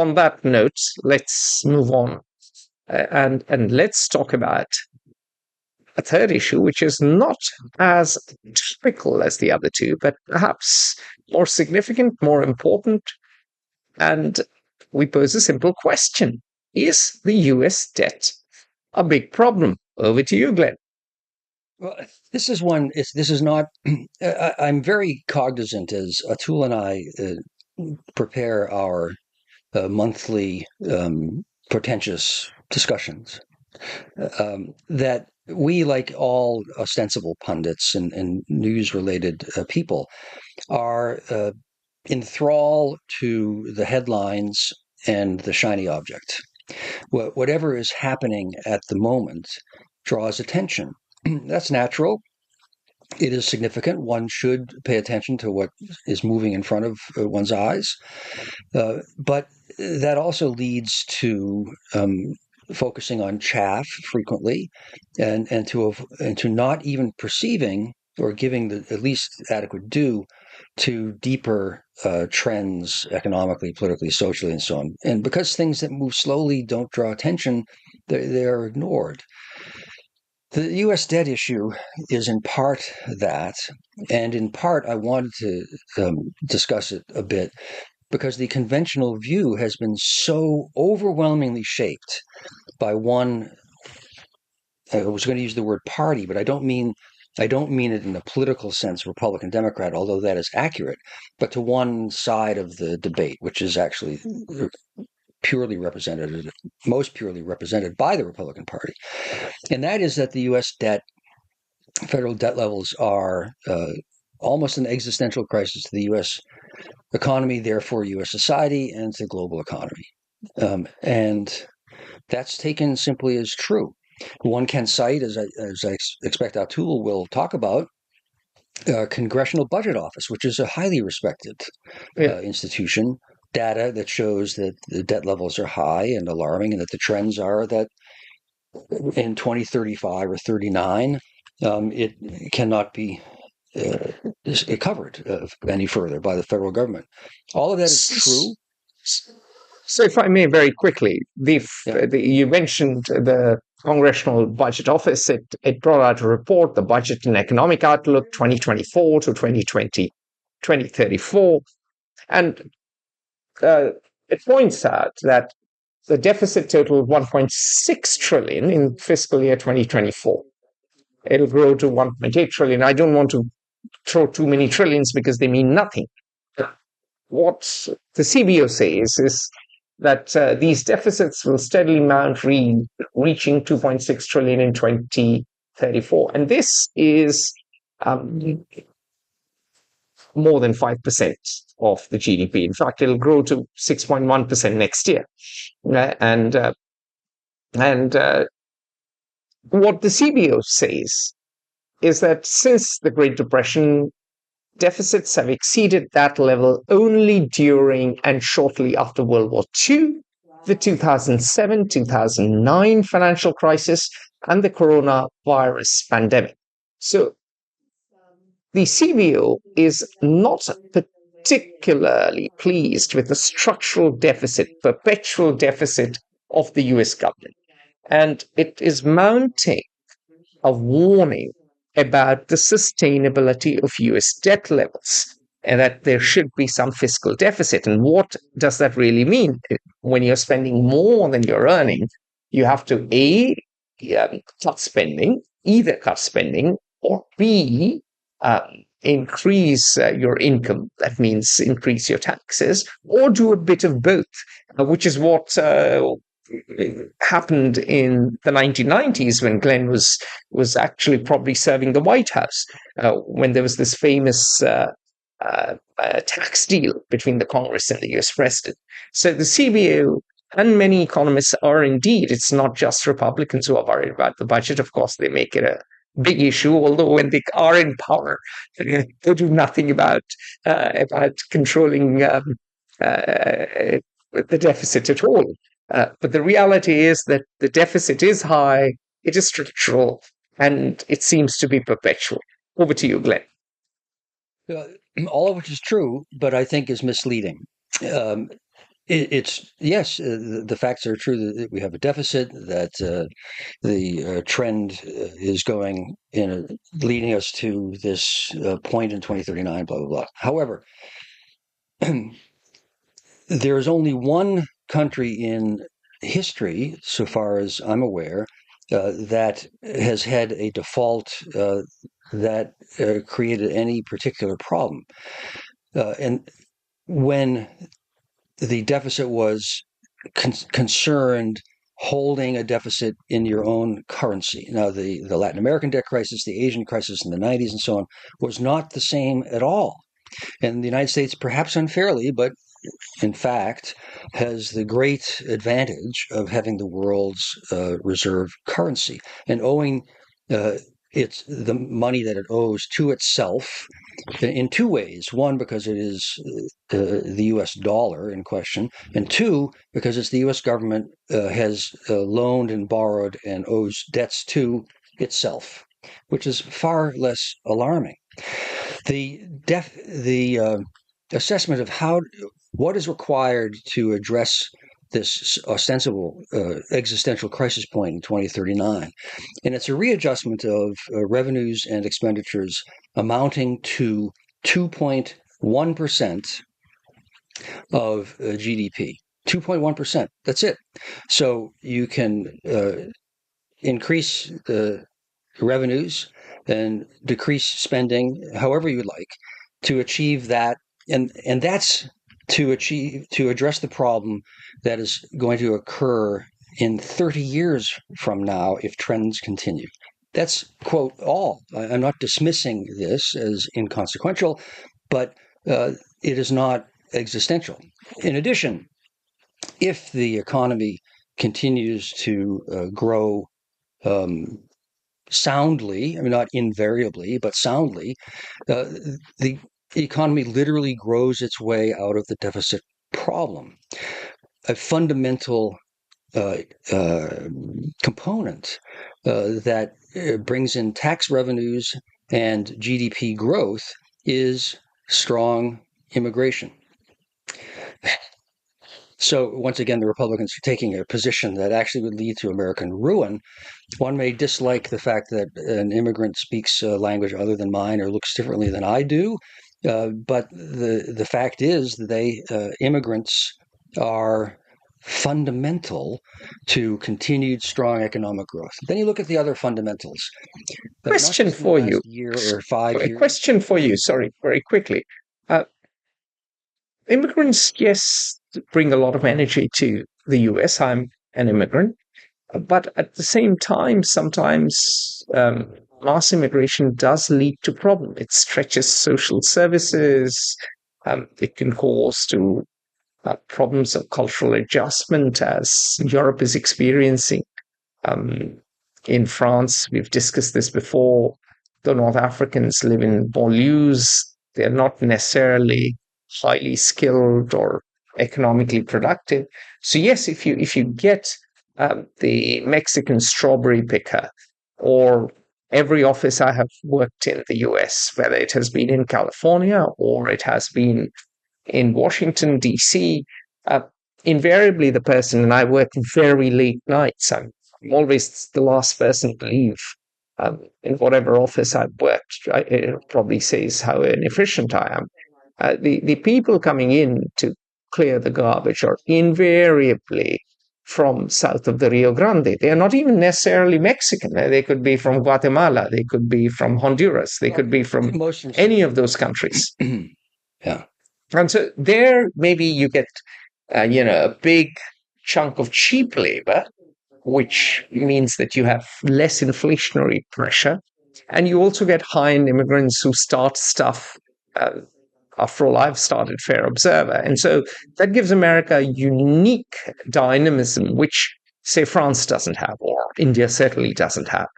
on that note, let's move on and let's talk about a third issue, which is not as topical as the other two, but perhaps more significant, more important. And we pose a simple question. Is the US debt a big problem? Over to you, Glenn. Well, this is one. This is not. I'm very cognizant as Atul and I prepare our monthly portentous discussions that we, like all ostensible pundits and news-related people, are enthralled to the headlines and the shiny object. Whatever is happening at the moment draws attention. That's natural. It is significant. One should pay attention to what is moving in front of one's eyes. But that also leads to focusing on chaff frequently and to not even perceiving or giving the at least adequate due to deeper trends economically, politically, socially, and so on. And because things that move slowly don't draw attention, they're ignored. The U.S. debt issue is in part that, and in part I wanted to discuss it a bit because the conventional view has been so overwhelmingly shaped by one. I was going to use the word party, but I don't mean it in the political sense, Republican, Democrat, although that is accurate, but to one side of the debate, which is actually most purely represented by the Republican Party. And that is that the U.S. federal debt levels are almost an existential crisis to the U.S. economy, therefore U.S. society, and to global economy. And that's taken simply as true. One can cite, as I expect Atul will talk about, Congressional Budget Office, which is a highly respected institution, data that shows that the debt levels are high and alarming, and that the trends are that in 2035 or 39, it cannot be covered any further by the federal government. All of that is true. So, if I may, very quickly, you mentioned the Congressional Budget Office. It brought out a report, the Budget and Economic Outlook 2024 to 2034, and it points out that the deficit totaled 1.6 trillion in fiscal year 2024. It'll grow to 1.8 trillion. I don't want to throw too many trillions because they mean nothing. What the CBO says is that these deficits will steadily mount, reaching 2.6 trillion in 2034. And this is more than 5% of the GDP. In fact, it'll grow to 6.1% next year. And what the CBO says is that since the Great Depression, deficits have exceeded that level only during and shortly after World War II, the 2007-2009 financial crisis, and the coronavirus pandemic. So the CBO is not particularly pleased with the structural deficit, perpetual deficit of the US government. And it is mounting a warning about the sustainability of US debt levels and that there should be some fiscal deficit. And what does that really mean? When you're spending more than you're earning, you have to cut spending, either cut spending or B, increase your income. That means increase your taxes, or do a bit of both, which is what happened in the 1990s when Glenn was actually probably serving the White House, when there was this famous tax deal between the Congress and the US president. So the CBO and many economists are indeed, it's not just Republicans who are worried about the budget. Of course, they make it a big issue, although when they are in power, they do nothing about controlling the deficit at all. But the reality is that the deficit is high, it is structural, and it seems to be perpetual. Over to you, Glenn. All of which is true, but I think is misleading. It's yes, the facts are true that we have a deficit, that the trend is going leading us to this point in 2039, blah, blah, blah. However, there is only one country in history, so far as I'm aware, that has had a default that created any particular problem. And when the deficit was concerned holding a deficit in your own currency. Now, the Latin American debt crisis, the Asian crisis in the 90s, and so on, was not the same at all. And the United States, perhaps unfairly, but in fact, has the great advantage of having the world's reserve currency and owing it's the money that it owes to itself in two ways. One, because it is the U.S. dollar in question, and two, because it's the U.S. government has loaned and borrowed and owes debts to itself, which is far less alarming. The assessment of what is required to address this ostensible existential crisis point in 2039. And it's a readjustment of revenues and expenditures amounting to 2.1% of GDP. 2.1%. That's it. So you can increase the revenues and decrease spending however you like to achieve that. And that's to address the problem that is going to occur in 30 years from now if trends continue. That's, quote, all. I'm not dismissing this as inconsequential, but it is not existential. In addition, if the economy continues to grow soundly, I mean, not invariably, but soundly, the economy literally grows its way out of the deficit problem. A fundamental component that brings in tax revenues and GDP growth is strong immigration. So once again, the Republicans are taking a position that actually would lead to American ruin. One may dislike the fact that an immigrant speaks a language other than mine or looks differently than I do, but the fact is that immigrants are fundamental to continued strong economic growth. Then you look at the other fundamentals. Question for you. Year or 5 years. Question for you. Sorry, very quickly. Immigrants, yes, bring a lot of energy to the US. I'm an immigrant. But at the same time, sometimes mass immigration does lead to problems. It stretches social services. It can cause to problems of cultural adjustment, as Europe is experiencing. In France, we've discussed this before. The North Africans live in banlieues. They're not necessarily highly skilled or economically productive. So yes, if you get the Mexican strawberry picker, or every office I have worked in the US, whether it has been in California or it has been in Washington, D.C., invariably the person, and I work very late nights, I'm always the last person to leave in whatever office I've worked. It probably says how inefficient I am. The people coming in to clear the garbage are invariably from south of the Rio Grande. They are not even necessarily Mexican. They could be from Guatemala. They could be from Honduras. They could be from any of those countries. Yeah. And so there, maybe you get, a big chunk of cheap labor, which means that you have less inflationary pressure. And you also get high-end immigrants who start stuff. After all, I've started Fair Observer. And so that gives America a unique dynamism, which, say, France doesn't have, or India certainly doesn't have.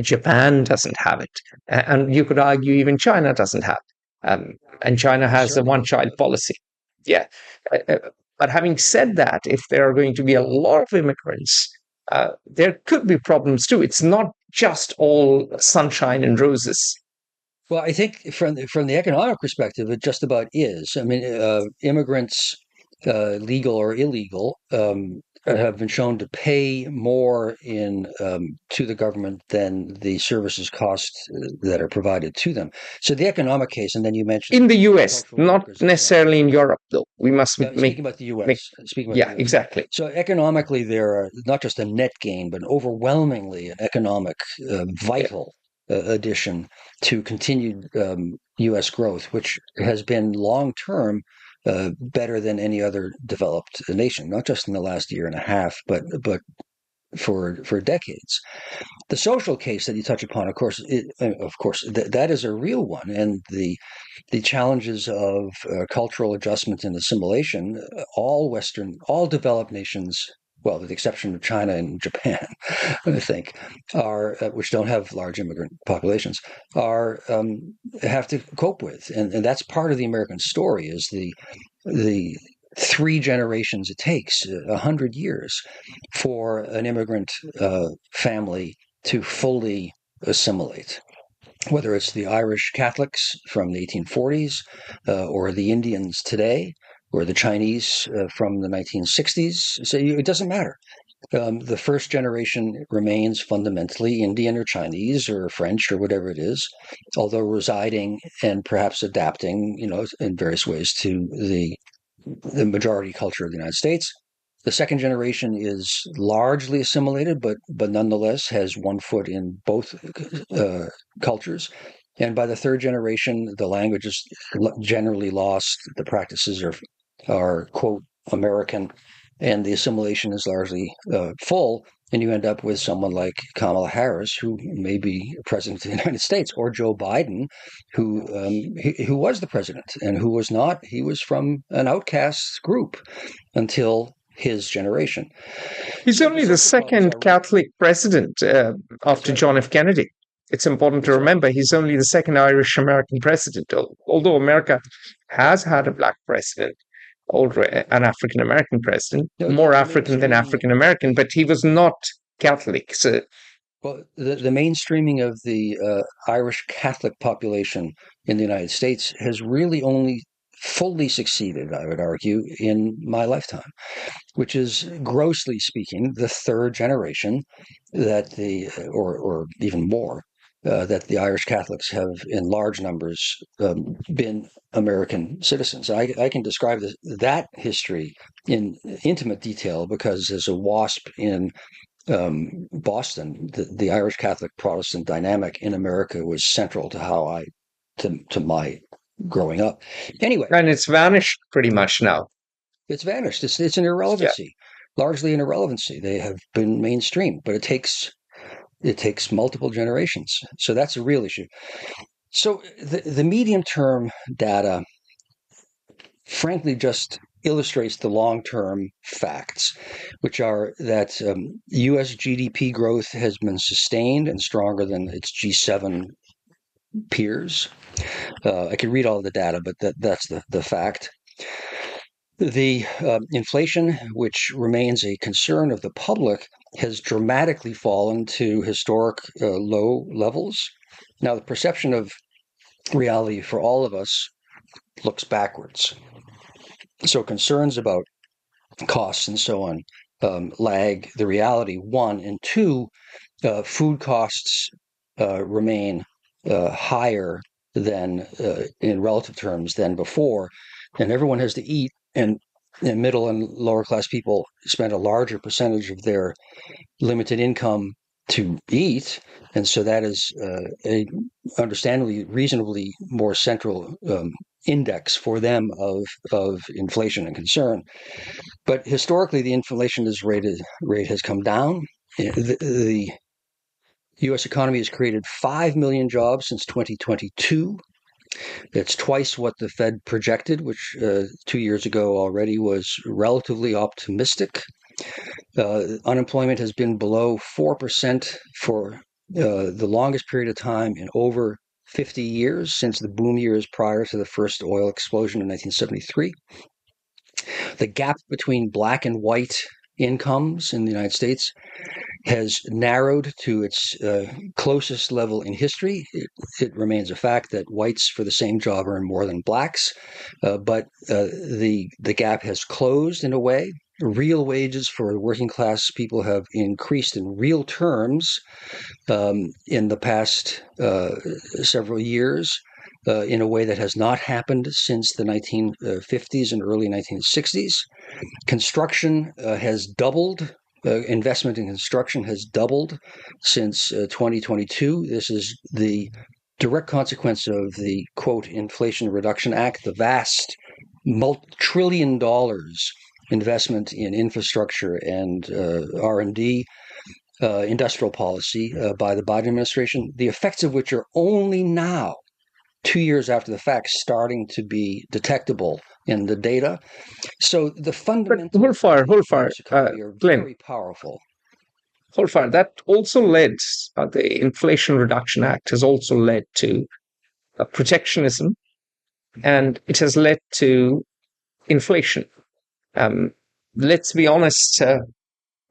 Japan doesn't have it. And you could argue even China doesn't have it. And China has a one-child policy. Yeah. But having said that, if there are going to be a lot of immigrants, there could be problems too. It's not just all sunshine and roses. Well, I think from the economic perspective, it just about is. I mean, immigrants legal or illegal, have been shown to pay more in to the government than the services cost that are provided to them. So the economic case, and then you mentioned In the US, agricultural not workers as well. necessarily in Europe, though. We must Speaking about the make, U.S., speaking about the yeah, U.S. exactly. So economically, there are not just a net gain, but overwhelmingly an economic Yeah. vital addition to continued U.S. growth, which has been long term better than any other developed nation, not just in the last year and a half, but for decades. The social case that you touch upon, of course, that is a real one, and the challenges of cultural adjustment and assimilation, all developed nations, well, with the exception of China and Japan, I think, are which don't have large immigrant populations, are have to cope with, and that's part of the American story is the three generations it takes, 100 years, for an immigrant family to fully assimilate, whether it's the Irish Catholics from the 1840s, or the Indians today, or the Chinese from the 1960s. So it doesn't matter. The first generation remains fundamentally Indian or Chinese or French or whatever it is, although residing and perhaps adapting, in various ways to the majority culture of the United States. The second generation is largely assimilated, but nonetheless has one foot in both cultures. And by the third generation, the language is generally lost. The practices are quote American, and the assimilation is largely full. And you end up with someone like Kamala Harris, who may be president of the United States, or Joe Biden, who was the president and who was not. He was from an outcast group until his generation. He's So the only the social problems second are real. Catholic president That's after right. John F. Kennedy. It's important to That's right. remember he's only the second Irish American president, although America has had a black president, older, an African American president, No, more the African than mainstreaming. African American, but he was not Catholic. So, Well, the mainstreaming of the Irish Catholic population in the United States has really only fully succeeded, I would argue, in my lifetime, which is grossly speaking the third generation that or even more, that the Irish Catholics have in large numbers been American citizens. I can describe that history in intimate detail because as a WASP in Boston, the Irish Catholic Protestant dynamic in America was central to to my growing up. Anyway, and it's vanished pretty much now. it's vanished. It's an Yeah. irrelevancy, largely an irrelevancy. They have been mainstream, but it takes multiple generations. So that's a real issue. So the medium term data, frankly, just illustrates the long term facts, which are that U.S. GDP growth has been sustained and stronger than its G7 peers. I could read all the data, but that's the fact. The inflation, which remains a concern of the public, has dramatically fallen to historic low levels. Now, the perception of reality for all of us looks backwards. So, concerns about costs and so on lag the reality, one. And two, food costs remain higher than in relative terms than before, and everyone has to eat, and middle and lower class people spend a larger percentage of their limited income to eat, and so that is a understandably reasonably more central index for them of inflation and concern. But historically, the inflation rate has come down. The U.S. economy has created 5 million jobs since 2022. It's twice what the Fed projected, which 2 years ago already was relatively optimistic. Unemployment has been below 4% for the longest period of time in over 50 years, since the boom years prior to the first oil explosion in 1973. The gap between black and white incomes in the United States has narrowed to its closest level in history. It remains a fact that whites for the same job earn more than blacks, but the gap has closed in a way. Real wages for working class people have increased in real terms in the past several years in a way that has not happened since the 1950s and early 1960s. Construction has doubled. Investment in construction has doubled since 2022. This is the direct consequence of the, quote, Inflation Reduction Act, the vast multi-trillion dollars investment in infrastructure and R&D, industrial policy by the Biden administration, the effects of which are only now, 2 years after the fact, starting to be detectable in the data. So the fundamentals Hold of the fire, US economy are Glenn. very powerful. Hold fire. That also led, the Inflation Reduction Act has also led to protectionism, and it has led to inflation. Let's be honest,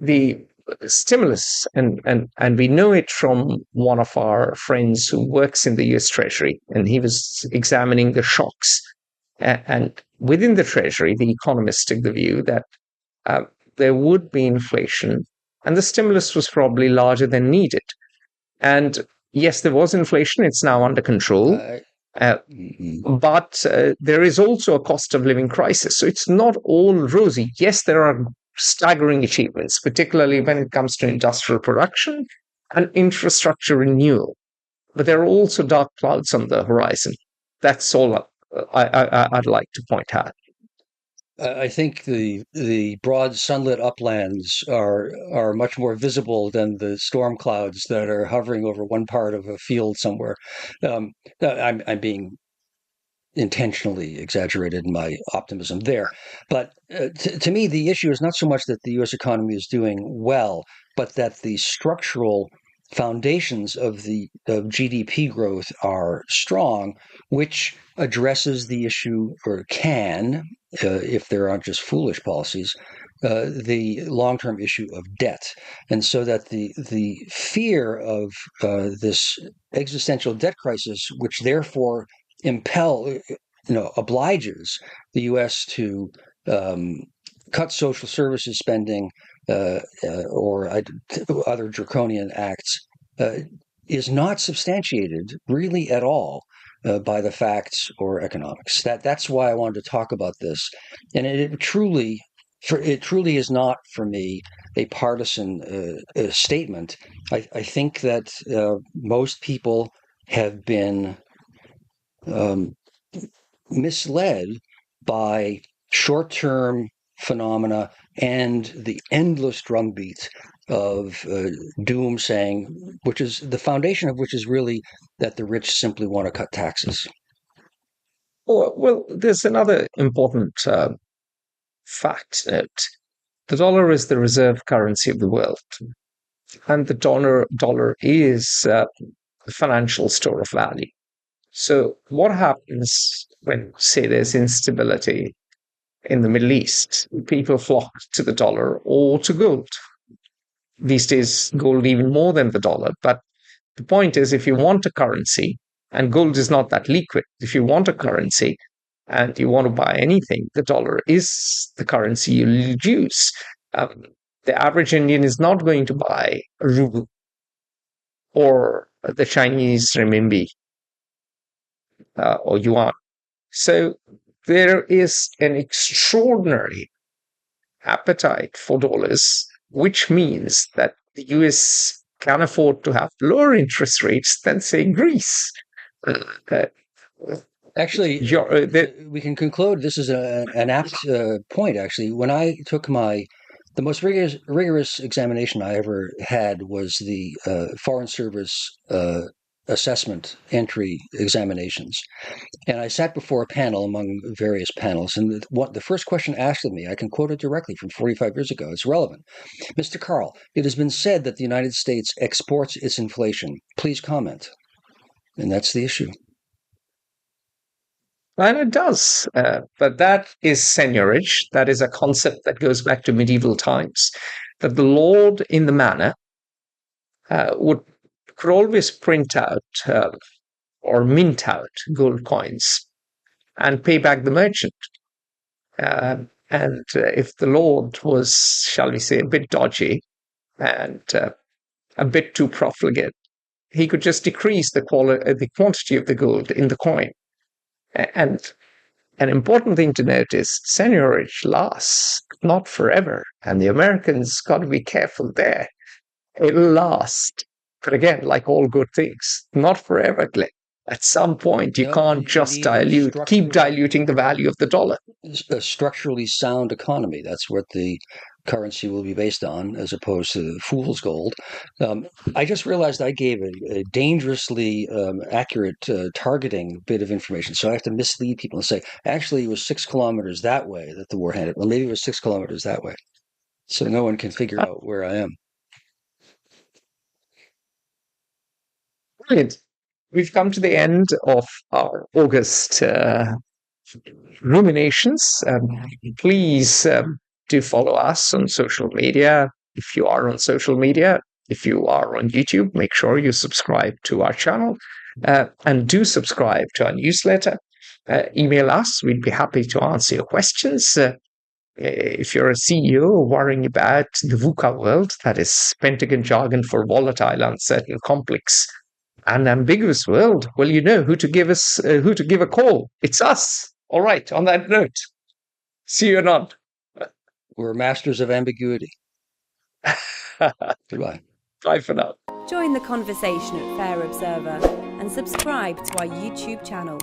the stimulus, and we know it from one of our friends who works in the US Treasury, and he was examining the shocks. And within the Treasury, the economists took the view that there would be inflation, and the stimulus was probably larger than needed. And yes, there was inflation, it's now under control. But there is also a cost of living crisis. So it's not all rosy. Yes, there are staggering achievements, particularly when it comes to industrial production and infrastructure renewal. But there are also dark clouds on the horizon. That's all I'd like to point out. I think the broad sunlit uplands are much more visible than the storm clouds that are hovering over one part of a field somewhere. I'm being intentionally exaggerated in my optimism there. But to me, the issue is not so much that the U.S. economy is doing well, but that the structural foundations of GDP growth are strong, which addresses the issue, or can, if there aren't just foolish policies, the long-term issue of debt. And so that the fear of this existential debt crisis, which therefore obliges the U.S. to cut social services spending or other draconian acts, is not substantiated really at all by the facts or economics. That's why I wanted to talk about this, and it truly is not for me a partisan statement. I think that most people have been misled by short-term phenomena and the endless drumbeat of doom saying, which is the foundation of which is really that the rich simply want to cut taxes. Well, there's another important fact that the dollar is the reserve currency of the world, and the dollar is a financial store of value. So what happens when, say, there's instability in the Middle East? People flock to the dollar or to gold. These days, gold even more than the dollar. But the point is, if you want a currency, and gold is not that liquid, if you want a currency and you want to buy anything, the dollar is the currency you'll use. The average Indian is not going to buy a ruble or the Chinese renminbi or yuan. So there is an extraordinary appetite for dollars, which means that the US can afford to have lower interest rates than, say, Greece. Actually, we can conclude this is an apt point, actually. When I took the most rigorous examination I ever had was the Foreign Service assessment entry examinations. And I sat before a panel among various panels. And the first question asked of me, I can quote it directly from 45 years ago. It's relevant. Mr. Carl, it has been said that the United States exports its inflation. Please comment. And that's the issue. And it does. But that is seigniorage. That is a concept that goes back to medieval times. That the lord in the manor would could always print out or mint out gold coins and pay back the merchant. And if the Lord was, shall we say, a bit dodgy and a bit too profligate, he could just decrease the quantity of the gold in the coin. And an important thing to note is seigniorage lasts not forever, and the Americans got to be careful there. It'll last, but again, like all good things, not forever, Glenn. At some point, you can't just keep diluting the value of the dollar. A structurally sound economy. That's what the currency will be based on, as opposed to fool's gold. I just realized I gave a dangerously accurate targeting bit of information. So I have to mislead people and say, actually, it was 6 kilometers that way that the war ended. Well, maybe it was 6 kilometers that way. So no one can figure out where I am. Brilliant. We've come to the end of our August ruminations. Please do follow us on social media. If you are on social media, if you are on YouTube, make sure you subscribe to our channel and do subscribe to our newsletter. Email us. We'd be happy to answer your questions. If you're a CEO worrying about the VUCA world, that is Pentagon jargon for volatile, uncertain, complex, and ambiguous world, well, you know who to give a call. It's us. All right. On that note, see you anon. We're masters of ambiguity. Goodbye. Bye for now. Join the conversation at Fair Observer and subscribe to our YouTube channel.